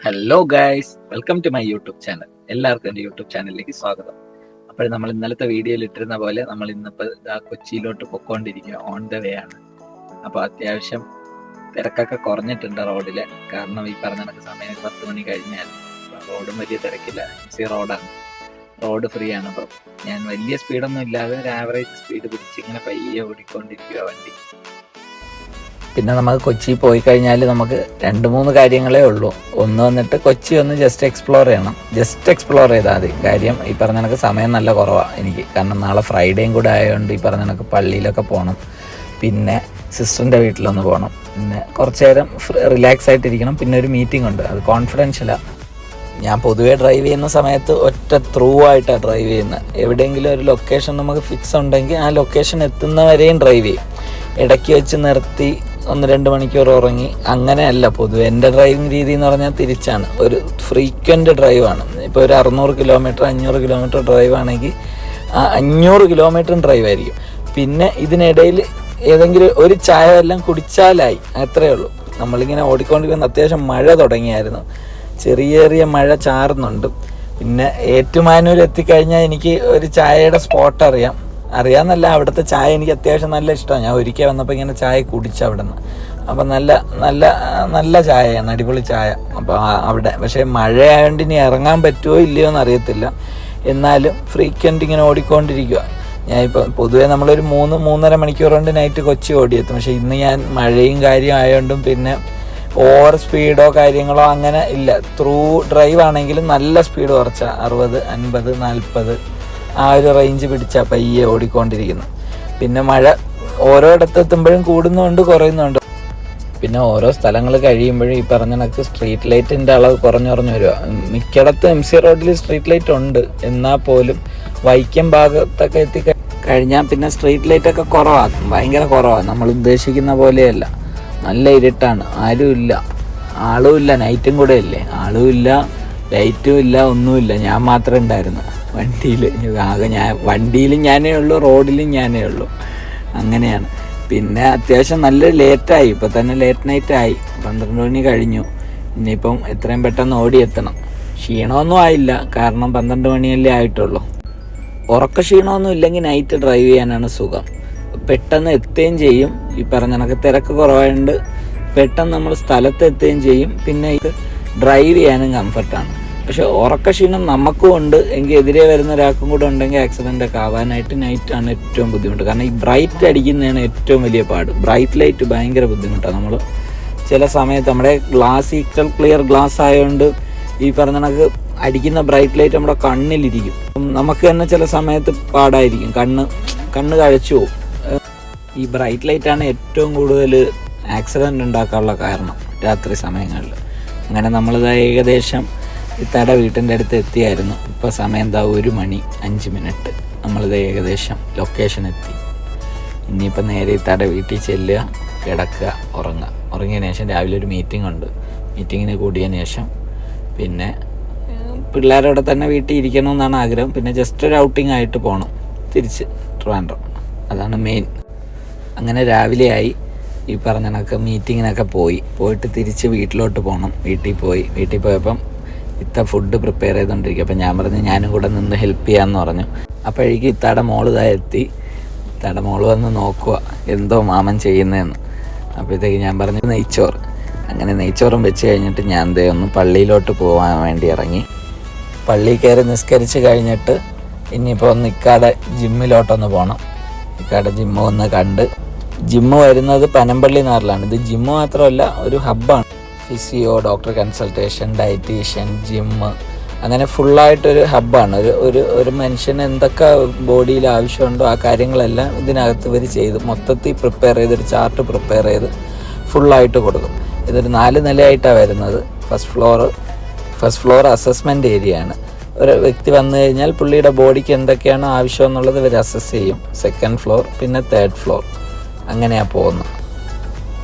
Hello guys, welcome to my YouTube channel. എല്ലാവർക്കും എൻ്റെ YouTube ചാനലിലേക്ക് സ്വാഗതം. അപ്പോൾ നമ്മൾ ഇന്നലത്തെ വീഡിയോയിൽ ഇട്ടിരുന്ന പോലെ നമ്മൾ ഇന്നിപ്പോൾ കൊച്ചിയിലോട്ട് പൊക്കോണ്ടിരിക്കുക, ഓൺ ദ വേ ആണ്. അപ്പോൾ അത്യാവശ്യം തിരക്കൊക്കെ കുറഞ്ഞിട്ടുണ്ട് റോഡിൽ. കാരണം ഈ പറഞ്ഞ കണക്ക് സമയം 10 മണി കഴിഞ്ഞാൽ റോഡും വലിയ തിരക്കില്ല, റോഡാണ്, റോഡ് ഫ്രീ ആണ്. അപ്പം ഞാൻ വലിയ സ്പീഡൊന്നും ഇല്ലാതെ ഒരു ആവറേജ് സ്പീഡ് പിടിച്ച് ഇങ്ങനെ പയ്യെ ഓടിക്കൊണ്ടിരിക്കുക വണ്ടി. പിന്നെ നമുക്ക് കൊച്ചി പോയി കഴിഞ്ഞാൽ നമുക്ക് 2-3 കാര്യങ്ങളേ ഉള്ളൂ. ഒന്ന് വന്നിട്ട് കൊച്ചി ഒന്ന് ജസ്റ്റ് എക്സ്പ്ലോർ ചെയ്യണം. ജസ്റ്റ് എക്സ്പ്ലോർ ചെയ്താൽ മതി. കാര്യം ഈ പറഞ്ഞ കണക്ക് സമയം നല്ല കുറവാണ് എനിക്ക്. കാരണം നാളെ ഫ്രൈഡേയും കൂടെ ആയതുകൊണ്ട് ഈ പറഞ്ഞ കണക്ക് പള്ളിയിലൊക്കെ പോകണം. പിന്നെ സിസ്റ്ററിൻ്റെ വീട്ടിലൊന്ന് പോകണം. പിന്നെ കുറച്ച് നേരം റിലാക്സ് ആയിട്ടിരിക്കണം. പിന്നെ ഒരു മീറ്റിംഗ് ഉണ്ട്, അത് കോൺഫിഡൻഷ്യലാണ്. ഞാൻ പൊതുവേ ഡ്രൈവ് ചെയ്യുന്ന സമയത്ത് ഒറ്റ ത്രൂ ആയിട്ടാണ് ഡ്രൈവ് ചെയ്യുന്നത്. എവിടെയെങ്കിലും ഒരു ലൊക്കേഷൻ നമുക്ക് ഫിക്സ് ഉണ്ടെങ്കിൽ ആ ലൊക്കേഷൻ എത്തുന്നവരെയും ഡ്രൈവ് ചെയ്യും. ഇടയ്ക്ക് വെച്ച് നിർത്തി 1-2 മണിക്കൂർ ഉറങ്ങി അങ്ങനെയല്ല. പൊതുവെ എൻ്റെ ഡ്രൈവിംഗ് രീതി എന്ന് പറഞ്ഞാൽ തിരിച്ചാണ്. ഒരു ഫ്രീക്വൻറ്റ് ഡ്രൈവാണ്. ഇപ്പോൾ ഒരു 600 കിലോമീറ്റർ 500 കിലോമീറ്റർ ഡ്രൈവ് ആണെങ്കിൽ 500 കിലോമീറ്ററും ഡ്രൈവ് ആയിരിക്കും. പിന്നെ ഇതിനിടയിൽ ഏതെങ്കിലും ഒരു ചായ എല്ലാം കുടിച്ചാലായി, അത്രയേ ഉള്ളൂ. നമ്മളിങ്ങനെ ഓടിക്കൊണ്ടിരിക്കുന്ന അത്യാവശ്യം മഴ തുടങ്ങിയായിരുന്നു. ചെറിയ മഴ ചാറുന്നുണ്ട്. പിന്നെ ഏറ്റുമാനൂർ എത്തിക്കഴിഞ്ഞാൽ എനിക്ക് ഒരു ചായയുടെ സ്പോട്ട് അറിയാമെന്നല്ല, അവിടുത്തെ ചായ എനിക്ക് അത്യാവശ്യം നല്ല ഇഷ്ടമാണ്. ഞാൻ ഒരിക്കൽ വന്നപ്പോൾ ഇങ്ങനെ ചായ കുടിച്ചു അവിടെ നിന്ന്. അപ്പം നല്ല ചായയാണ്, അടിപൊളി ചായ. അപ്പോൾ അവിടെ പക്ഷേ മഴയായതുകൊണ്ട് ഇനി ഇറങ്ങാൻ പറ്റുമോ ഇല്ലയോ എന്ന് അറിയത്തില്ല. എന്നാലും ഫ്രീക്വൻറ്റ് ഇങ്ങനെ ഓടിക്കൊണ്ടിരിക്കുക. ഞാനിപ്പോൾ പൊതുവേ നമ്മളൊരു 3-3.5 മണിക്കൂർ കൊണ്ട് നൈറ്റ് കൊച്ചി ഓടിയെത്തും. പക്ഷേ ഇന്ന് ഞാൻ മഴയും കാര്യം ആയതുകൊണ്ടും പിന്നെ ഓവർ സ്പീഡോ കാര്യങ്ങളോ അങ്ങനെ ഇല്ല. ത്രൂ ഡ്രൈവ് ആണെങ്കിലും നല്ല സ്പീഡ് കുറച്ച 60, 50, 40 ആ ഒരു റേഞ്ച് പിടിച്ചാൽ പയ്യെ ഓടിക്കൊണ്ടിരിക്കുന്നു. പിന്നെ മഴ ഓരോയിടത്തെത്തുമ്പോഴും കൂടുന്നുണ്ട് കുറയുന്നുണ്ട്. പിന്നെ ഓരോ സ്ഥലങ്ങൾ കഴിയുമ്പോഴും ഈ പറഞ്ഞ കണക്ക് സ്ട്രീറ്റ് ലൈറ്റിൻ്റെ അളവ് കുറഞ്ഞു വരിക. മിക്കയിടത്തും MC റോഡിൽ സ്ട്രീറ്റ് ലൈറ്റ് ഉണ്ട്. എന്നാൽ പോലും വൈക്കം ഭാഗത്തൊക്കെ എത്തിക്കഴിഞ്ഞാൽ പിന്നെ സ്ട്രീറ്റ് ലൈറ്റൊക്കെ കുറവാണ്, ഭയങ്കര കുറവാണ്. നമ്മൾ ഉദ്ദേശിക്കുന്ന പോലെയല്ല, നല്ല ഇരുട്ടാണ്, ആളും ഇല്ല. നൈറ്റും കൂടെ അല്ലേ, ആളും ഇല്ല, ലൈറ്റും ഇല്ല, ഒന്നുമില്ല. ഞാൻ മാത്രമേ ഉണ്ടായിരുന്നു വണ്ടിയിൽ. വണ്ടിയിലും ഞാനേ ഉള്ളൂ, റോഡിലും ഞാനേ ഉള്ളൂ. അങ്ങനെയാണ്. പിന്നെ അത്യാവശ്യം നല്ല ലേറ്റായി. ഇപ്പോൾ തന്നെ ലേറ്റ് നൈറ്റായി, 12 മണി കഴിഞ്ഞു. ഇനിയിപ്പം എത്രയും പെട്ടെന്ന് ഓടിയെത്തണം. ക്ഷീണമൊന്നും ആയില്ല, കാരണം 12 മണിയല്ലേ ആയിട്ടുള്ളൂ. ഉറക്ക ക്ഷീണമൊന്നും ഇല്ലെങ്കിൽ നൈറ്റ് ഡ്രൈവ് ചെയ്യാനാണ് സുഖം. പെട്ടെന്ന് എത്തുകയും ചെയ്യും. ഈ പറഞ്ഞ കണക്ക് തിരക്ക് കുറവായതുകൊണ്ട് പെട്ടെന്ന് നമ്മൾ സ്ഥലത്ത് എത്തുകയും ചെയ്യും. പിന്നെ ഇത് ഡ്രൈവ് ചെയ്യാനും കംഫർട്ടാണ്. പക്ഷെ ഉറക്കക്ഷീണം നമുക്കും ഉണ്ട് എങ്കിൽ എതിരെ വരുന്ന ഒരാൾക്കും കൂടെ ഉണ്ടെങ്കിൽ ആക്സിഡൻ്റ് ഒക്കെ ആവാനായിട്ട് നൈറ്റാണ് ഏറ്റവും ബുദ്ധിമുട്ട്. കാരണം ഈ ബ്രൈറ്റ് അടിക്കുന്നതാണ് ഏറ്റവും വലിയ പാട്. ബ്രൈറ്റ് ലൈറ്റ് ഭയങ്കര ബുദ്ധിമുട്ടാണ്. നമ്മൾ ചില സമയത്ത് നമ്മുടെ ഗ്ലാസ് ക്ലിയർ ഗ്ലാസ് ആയതുകൊണ്ട് ഈ പറഞ്ഞ കണക്ക് അടിക്കുന്ന ബ്രൈറ്റ് ലൈറ്റ് നമ്മുടെ കണ്ണിലിരിക്കും. നമുക്ക് തന്നെ ചില സമയത്ത് പാടായിരിക്കും, കണ്ണ് കഴിച്ചു പോകും. ഈ ബ്രൈറ്റ് ലൈറ്റാണ് ഏറ്റവും കൂടുതൽ ആക്സിഡൻ്റ് ഉണ്ടാക്കാനുള്ള കാരണം രാത്രി സമയങ്ങളിൽ. അങ്ങനെ നമ്മളിത് ഏകദേശം ഇത്താടെ വീട്ടിൻ്റെ അടുത്ത് എത്തിയായിരുന്നു. ഇപ്പോൾ സമയം 1 മണി 5 മിനിറ്റ്. നമ്മളിത് ഏകദേശം ലൊക്കേഷൻ എത്തി. ഇനിയിപ്പോൾ നേരെ ഇത്താടെ വീട്ടിൽ ചെല്ലുക, കിടക്കുക, ഉറങ്ങിയതിന് ശേഷം രാവിലെ ഒരു മീറ്റിംഗ് ഉണ്ട്. മീറ്റിങ്ങിന് കൂടിയതിന് ശേഷം പിന്നെ പിള്ളേരോടെ തന്നെ വീട്ടിൽ ഇരിക്കണമെന്നാണ് ആഗ്രഹം. പിന്നെ ജസ്റ്റ് ഒരു ഔട്ടിംഗ് ആയിട്ട് പോകണം തിരിച്ച് ട്രിവാൻഡ്രം, അതാണ് മെയിൻ. അങ്ങനെ രാവിലെയായി. ഈ പറഞ്ഞ കണക്ക് മീറ്റിങ്ങിനൊക്കെ പോയിട്ട് തിരിച്ച് വീട്ടിലോട്ട് പോകണം. വീട്ടിൽ പോയപ്പം ഫുഡ് പ്രിപ്പയർ ചെയ്തുകൊണ്ടിരിക്കുക. അപ്പം ഞാൻ പറഞ്ഞു ഞാനും കൂടെ നിന്ന് ഹെൽപ്പ് ചെയ്യാമെന്ന് പറഞ്ഞു. അപ്പോഴേക്കും ഇത്താടെ മോള് എത്തി. ഇത്താടെ മോള് വന്ന് നോക്കുക എന്തോ മാമൻ ചെയ്യുന്നതെന്ന്. അപ്പോഴത്തേക്ക് ഞാൻ പറഞ്ഞു നെയ്ച്ചോറ്. അങ്ങനെ നെയ്ച്ചോറും വെച്ച് കഴിഞ്ഞിട്ട് ഞാൻ ഒന്ന് പള്ളിയിലോട്ട് പോകാൻ വേണ്ടി ഇറങ്ങി. പള്ളിയിൽ കയറി നിസ്കരിച്ച് കഴിഞ്ഞിട്ട് ഇനിയിപ്പോൾ ഒന്ന് ഇക്കാടെ ജിമ്മിലോട്ടൊന്ന് പോകണം. ഇക്കാടെ ജിമ്മ് ഒന്ന് കണ്ട്. ജിമ്മ് വരുന്നത് പനമ്പള്ളി നാറിലാണ്. ഇത് ജിമ്മ് മാത്രമല്ല, ഒരു ഹബ്ബാണ്. Physio, doctor consultation, dietician, gym, അങ്ങനെ ഫുള്ളായിട്ടൊരു ഹബ്ബാണ്. ഒരു മനുഷ്യന് എന്തൊക്കെ ബോഡിയിൽ ആവശ്യമുണ്ടോ ആ കാര്യങ്ങളെല്ലാം ഇതിനകത്ത് ഇവർ ചെയ്ത് മൊത്തത്തിൽ പ്രിപ്പയർ ചെയ്തൊരു ചാർട്ട് പ്രിപ്പയർ ചെയ്ത് ഫുള്ളായിട്ട് കൊടുക്കും. ഇതൊരു 4 നിലയായിട്ടാണ് വരുന്നത്. ഫസ്റ്റ് ഫ്ലോർ അസസ്മെൻ്റ് ഏരിയയാണ്. ഒരു വ്യക്തി വന്നു കഴിഞ്ഞാൽ പുള്ളിയുടെ ബോഡിക്ക് എന്തൊക്കെയാണോ ആവശ്യം എന്നുള്ളത് ഇവർ അസസ് ചെയ്യും. 2nd ഫ്ലോർ, പിന്നെ 3rd ഫ്ലോർ, അങ്ങനെയാണ് പോകുന്നത്.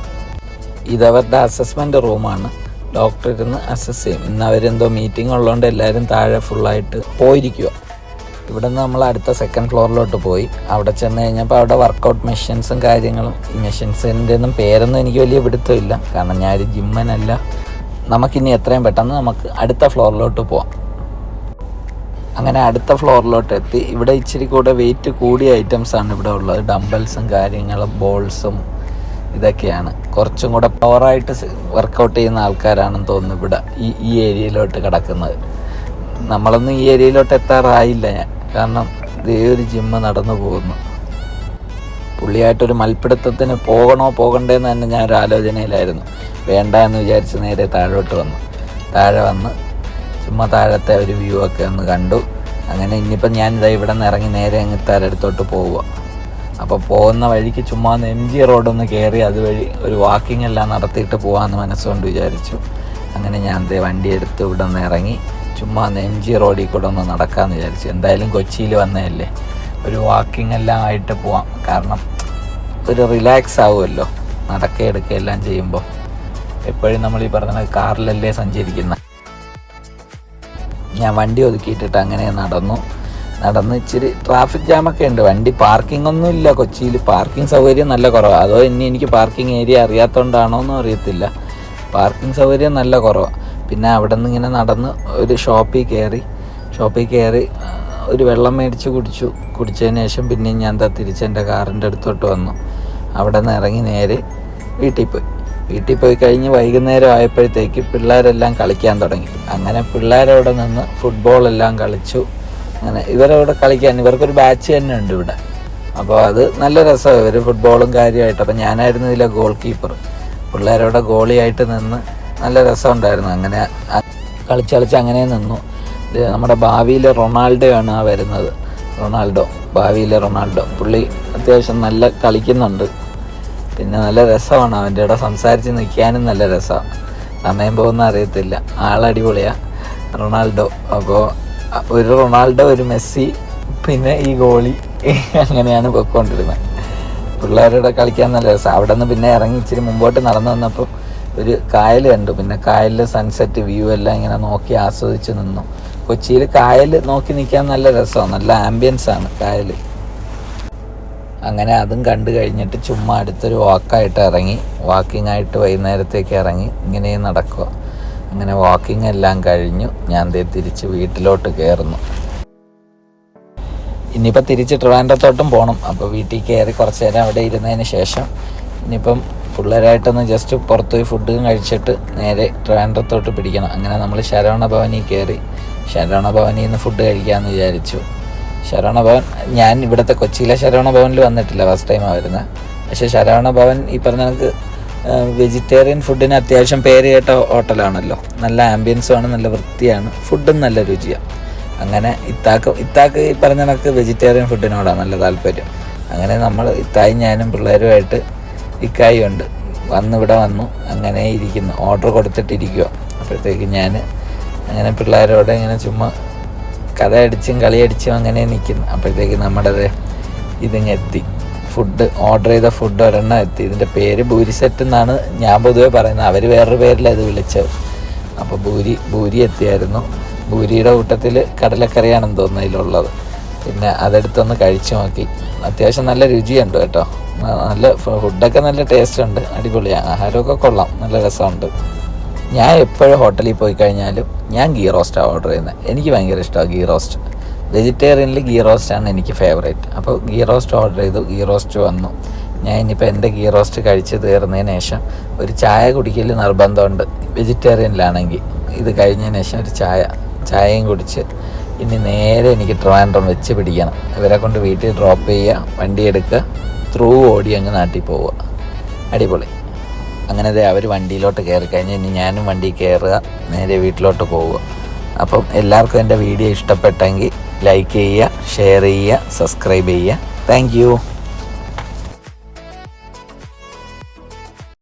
ഇതവരുടെ അസസ്മെൻ്റ് റൂമാണ്. ഡോക്ടർ ഇരുന്ന് അസസ് ചെയ്യും. ഇന്ന് അവരെന്തോ മീറ്റിംഗ് ഉള്ളതുകൊണ്ട് എല്ലാവരും താഴെ ഫുള്ളായിട്ട് പോയിരിക്കുക. ഇവിടെ നിന്ന് നമ്മൾ അടുത്ത 2nd ഫ്ലോറിലോട്ട് പോയി. അവിടെ ചെന്ന് കഴിഞ്ഞപ്പോൾ അവിടെ വർക്കൗട്ട് മെഷീൻസും കാര്യങ്ങളും. ഈ മെഷീൻസിൻ്റെ ഒന്നും പേരൊന്നും എനിക്ക് വലിയ പിടുത്തമില്ല, കാരണം ഞാനൊരു ജിമ്മനല്ല. നമുക്കിനി എത്രയും പെട്ടെന്ന് നമുക്ക് അടുത്ത ഫ്ലോറിലോട്ട് പോവാം. അങ്ങനെ അടുത്ത ഫ്ലോറിലോട്ട് എത്തി. ഇവിടെ ഇച്ചിരി കൂടെ വെയിറ്റ് കൂടിയ ഐറ്റംസാണ് ഇവിടെ ഉള്ളത്. ഡംബൽസും കാര്യങ്ങളും ബോൾസും ഇതൊക്കെയാണ്. കുറച്ചും കൂടെ പവറായിട്ട് വർക്കൗട്ട് ചെയ്യുന്ന ആൾക്കാരാണെന്ന് തോന്നുന്നു ഇവിടെ ഈ ഏരിയയിലോട്ട് കിടക്കുന്നത്. നമ്മളൊന്നും ഈ ഏരിയയിലോട്ട് എത്താറായില്ല ഞാൻ, കാരണം ഇതേ ഒരു ജിമ്മ് നടന്നു പോകുന്നു. പുള്ളിയായിട്ടൊരു മൽപ്പിടുത്തത്തിന് പോകണ്ടേന്ന് തന്നെ ഞാൻ ഒരു ആലോചനയിലായിരുന്നു. വേണ്ട എന്ന് വിചാരിച്ച് നേരെ താഴെ വന്ന് ചുമ്മാ താഴത്തെ ഒരു വ്യൂ ഒക്കെ ഒന്ന് കണ്ടു. അങ്ങനെ ഇനിയിപ്പം ഞാനിതാ ഇവിടെ നിന്ന് ഇറങ്ങി നേരെ അങ്ങ് തരടുത്തോട്ട് പോവുക. അപ്പോൾ പോകുന്ന വഴിക്ക് ചുമ്മാ ഒന്ന് MG റോഡൊന്ന് കയറി അതുവഴി ഒരു വാക്കിംഗ് എല്ലാം നടത്തിയിട്ട് പോകാമെന്ന് മനസ്സുകൊണ്ട് വിചാരിച്ചു. അങ്ങനെ ഞാൻ വണ്ടി എടുത്ത് ഇവിടെ നിന്ന് ഇറങ്ങി ചുമ്മാ ഒന്ന് MG റോഡിൽ കൂടെ ഒന്ന് നടക്കാമെന്ന് വിചാരിച്ചു. എന്തായാലും കൊച്ചിയിൽ വന്നതല്ലേ, ഒരു വാക്കിംഗ് എല്ലാം ആയിട്ട് പോവാം. കാരണം ഒരു റിലാക്സ് ആവുമല്ലോ നടക്കുകയെല്ലാം ചെയ്യുമ്പോൾ. എപ്പോഴും നമ്മൾ ഈ പറഞ്ഞ കാറിലല്ലേ സഞ്ചരിക്കുന്ന. ഞാൻ വണ്ടി ഒതുക്കിയിട്ടിട്ട് അങ്ങനെ നടന്ന് ഇച്ചിരി ട്രാഫിക് ജാമൊക്കെ ഉണ്ട്. വണ്ടി പാർക്കിംഗ് ഒന്നും ഇല്ല കൊച്ചിയിൽ. പാർക്കിംഗ് സൗകര്യം നല്ല കുറവാണ്. അതോ എനിക്ക് പാർക്കിംഗ് ഏരിയ അറിയാത്തതുകൊണ്ടാണോ എന്നും അറിയത്തില്ല. പാർക്കിംഗ് സൗകര്യം നല്ല കുറവാണ്. പിന്നെ അവിടെ നിന്ന് ഇങ്ങനെ നടന്ന് ഒരു ഷോപ്പിൽ കയറി ഒരു വെള്ളം മേടിച്ച് കുടിച്ചതിന് ശേഷം പിന്നെയും ഞാൻ തിരിച്ചെൻ്റെ കാറിൻ്റെ അടുത്തോട്ട് വന്നു. അവിടെ നിന്ന് ഇറങ്ങി നേരെ വീട്ടിൽ പോയി കഴിഞ്ഞ് വൈകുന്നേരം ആയപ്പോഴത്തേക്ക് പിള്ളേരെല്ലാം കളിക്കാൻ തുടങ്ങി. അങ്ങനെ പിള്ളേരവിടെ നിന്ന് ഫുട്ബോളെല്ലാം കളിച്ചു. അങ്ങനെ ഇവരവിടെ കളിക്കാൻ ഇവർക്കൊരു ബാച്ച് തന്നെ ഉണ്ട് ഇവിടെ. അപ്പോൾ അത് നല്ല രസമാണ്. ഇവർ ഫുട്ബോളും കാര്യമായിട്ട്. അപ്പം ഞാനായിരുന്നു ഇതിലെ ഗോൾ കീപ്പർ. പിള്ളേരവിടെ ഗോളിയായിട്ട് നിന്ന് നല്ല രസമുണ്ടായിരുന്നു. അങ്ങനെ കളിച്ച് അങ്ങനെ നിന്നു. ഇത് നമ്മുടെ ഭാവിയിലെ റൊണാൾഡോ ആണ് വരുന്നത്. ഭാവിയിലെ റൊണാൾഡോ പുള്ളി അത്യാവശ്യം നല്ല കളിക്കുന്നുണ്ട്. പിന്നെ നല്ല രസമാണ്. അവൻ്റെ കൂടെ സംസാരിച്ച് നിൽക്കാനും നല്ല രസമാണ്. സമയം പോകുന്ന അറിയത്തില്ല. ആളടിപൊളിയാണ് റൊണാൾഡോ. അപ്പോൾ ഒരു റൊണാൾഡോ, ഒരു മെസ്സി, പിന്നെ ഈ ഗോളി, അങ്ങനെയാണ് പൊയ്ക്കൊണ്ടിരുന്നത്. പിള്ളേരുടെ കളിക്കാൻ നല്ല രസമാണ്. അവിടെ നിന്ന് പിന്നെ ഇറങ്ങി ഇച്ചിരി മുമ്പോട്ട് നടന്നു വന്നപ്പോൾ ഒരു കായൽ കണ്ടു. പിന്നെ കായലിൽ സൺസെറ്റ് വ്യൂ എല്ലാം ഇങ്ങനെ നോക്കി ആസ്വദിച്ച് നിന്നു. കൊച്ചിയിൽ കായൽ നോക്കി നിൽക്കാൻ നല്ല രസമാണ്. നല്ല ആംബിയൻസ് ആണ് കായൽ. അങ്ങനെ അതും കണ്ടു കഴിഞ്ഞിട്ട് ചുമ്മാ അടുത്തൊരു വാക്കിംഗ് ആയിട്ട് വൈകുന്നേരത്തേക്ക് ഇറങ്ങി ഇങ്ങനെ നടക്കുക. അങ്ങനെ വാക്കിംഗ് എല്ലാം കഴിഞ്ഞു ഞാൻ തിരിച്ച് വീട്ടിലോട്ട് കയറുന്നു. ഇനിയിപ്പോൾ തിരിച്ച് ട്രിവാൻഡ്രത്തോട്ടും പോകണം. അപ്പോൾ വീട്ടിൽ കയറി കുറച്ച് നേരം അവിടെ ഇരുന്നതിന് ശേഷം ഇനിയിപ്പം പിള്ളേരായിട്ടൊന്ന് ജസ്റ്റ് പുറത്ത് പോയി ഫുഡും കഴിച്ചിട്ട് നേരെ ട്രിവാൻഡ്രത്തോട്ട് പിടിക്കണം. അങ്ങനെ നമ്മൾ ശരവണ ഭവനിൽ കയറി ശരവണ ഭവനിൽ നിന്ന് ഫുഡ് കഴിക്കാമെന്ന് വിചാരിച്ചു. ശരവണ ഭവൻ, ഞാൻ ഇവിടുത്തെ കൊച്ചിയിലെ ശരവണ ഭവനിൽ വന്നിട്ടില്ല, ഫസ്റ്റ് ടൈമാണ് വരുന്നത്. പക്ഷേ ശരവണ ഭവൻ ഈ പറഞ്ഞ നമുക്ക് വെജിറ്റേറിയൻ ഫുഡിന് അത്യാവശ്യം പേര് കേട്ട ഹോട്ടലാണല്ലോ. നല്ല ആംബിയൻസുമാണ്, നല്ല വൃത്തിയാണ്, ഫുഡും നല്ല രുചിയാണ്. അങ്ങനെ ഇത്താക്ക് ഈ പറഞ്ഞ കണക്ക് വെജിറ്റേറിയൻ ഫുഡിനോടാണ് നല്ല താല്പര്യം. അങ്ങനെ നമ്മൾ ഇത്തായും ഞാനും പിള്ളേരുമായിട്ട് ഇക്കായും ഉണ്ട് ഇവിടെ വന്നു അങ്ങനെ ഇരിക്കുന്നു. ഓർഡർ കൊടുത്തിട്ടിരിക്കുക. അപ്പോഴത്തേക്ക് ഞാൻ അങ്ങനെ പിള്ളേരോടെ ഇങ്ങനെ ചുമ്മാ കഥ അടിച്ചും കളിയടിച്ചും അങ്ങനെ നിൽക്കുന്നു. അപ്പോഴത്തേക്ക് നമ്മുടെ ഇതിങ്ങെത്തി. ഓർഡർ ചെയ്ത ഫുഡ് ഒരെണ്ണം എത്തി. ഇതിൻ്റെ പേര് ഭൂരി സെറ്റ് എന്നാണ് ഞാൻ പൊതുവെ പറയുന്നത്. അവർ വേറൊരു പേരിലാണ് ഇത് വിളിച്ചത്. അപ്പോൾ ഭൂരി എത്തിയായിരുന്നു. ഭൂരിയുടെ കൂട്ടത്തിൽ കടലക്കറിയാണെന്ന് തോന്നുന്നു ഇതിലുള്ളത്. പിന്നെ അതെടുത്തൊന്ന് കഴിച്ചു നോക്കി. അത്യാവശ്യം നല്ല രുചിയുണ്ട് കേട്ടോ. നല്ല ഫുഡൊക്കെ നല്ല ടേസ്റ്റ് ഉണ്ട്, അടിപൊളിയാണ്. ആഹാരമൊക്കെ കൊള്ളാം, നല്ല രസമുണ്ട്. ഞാൻ എപ്പോഴും ഹോട്ടലിൽ പോയി കഴിഞ്ഞാലും ഞാൻ ഗീ റോസ്റ്റാണ് ഓർഡർ ചെയ്യുന്നത്. എനിക്ക് ഭയങ്കര ഇഷ്ടമാണ് ഗീ റോസ്റ്റ്. വെജിറ്റേറിയനിൽ ഗീ റോസ്റ്റാണ് എനിക്ക് ഫേവറേറ്റ്. അപ്പോൾ ഗീ റോസ്റ്റ് ഓർഡർ ചെയ്തു. ഗീ റോസ്റ്റ് വന്നു. ഞാൻ ഇനിയിപ്പോൾ എൻ്റെ ഗീ റോസ്റ്റ് കഴിച്ച് തീർന്നതിന് ശേഷം ഒരു ചായ കുടിക്കൽ നിർബന്ധമുണ്ട് വെജിറ്റേറിയനിലാണെങ്കിൽ. ഇത് കഴിഞ്ഞതിന് ശേഷം ഒരു ചായയും കുടിച്ച് ഇനി നേരെ എനിക്ക് ട്രിവാൻഡ്രം വെച്ച് പിടിക്കണം. ഇവരെ കൊണ്ട് വീട്ടിൽ ഡ്രോപ്പ് ചെയ്യുക, വണ്ടി എടുക്കുക, ത്രൂ ഓടി അങ്ങ് നാട്ടിൽ പോവുക. അടിപൊളി. അങ്ങനെ അവർ വണ്ടിയിലോട്ട് കയറി കഴിഞ്ഞ് ഇനി ഞാനും വണ്ടി കയറുക, നേരെ വീട്ടിലോട്ട് പോവുക. അപ്പം എല്ലാവർക്കും എൻ്റെ വീഡിയോ ഇഷ്ടപ്പെട്ടെങ്കിൽ ലൈക്ക് ചെയ്യുക, ഷെയർ ചെയ്യുക, സബ്സ്ക്രൈബ് ചെയ്യുക. താങ്ക്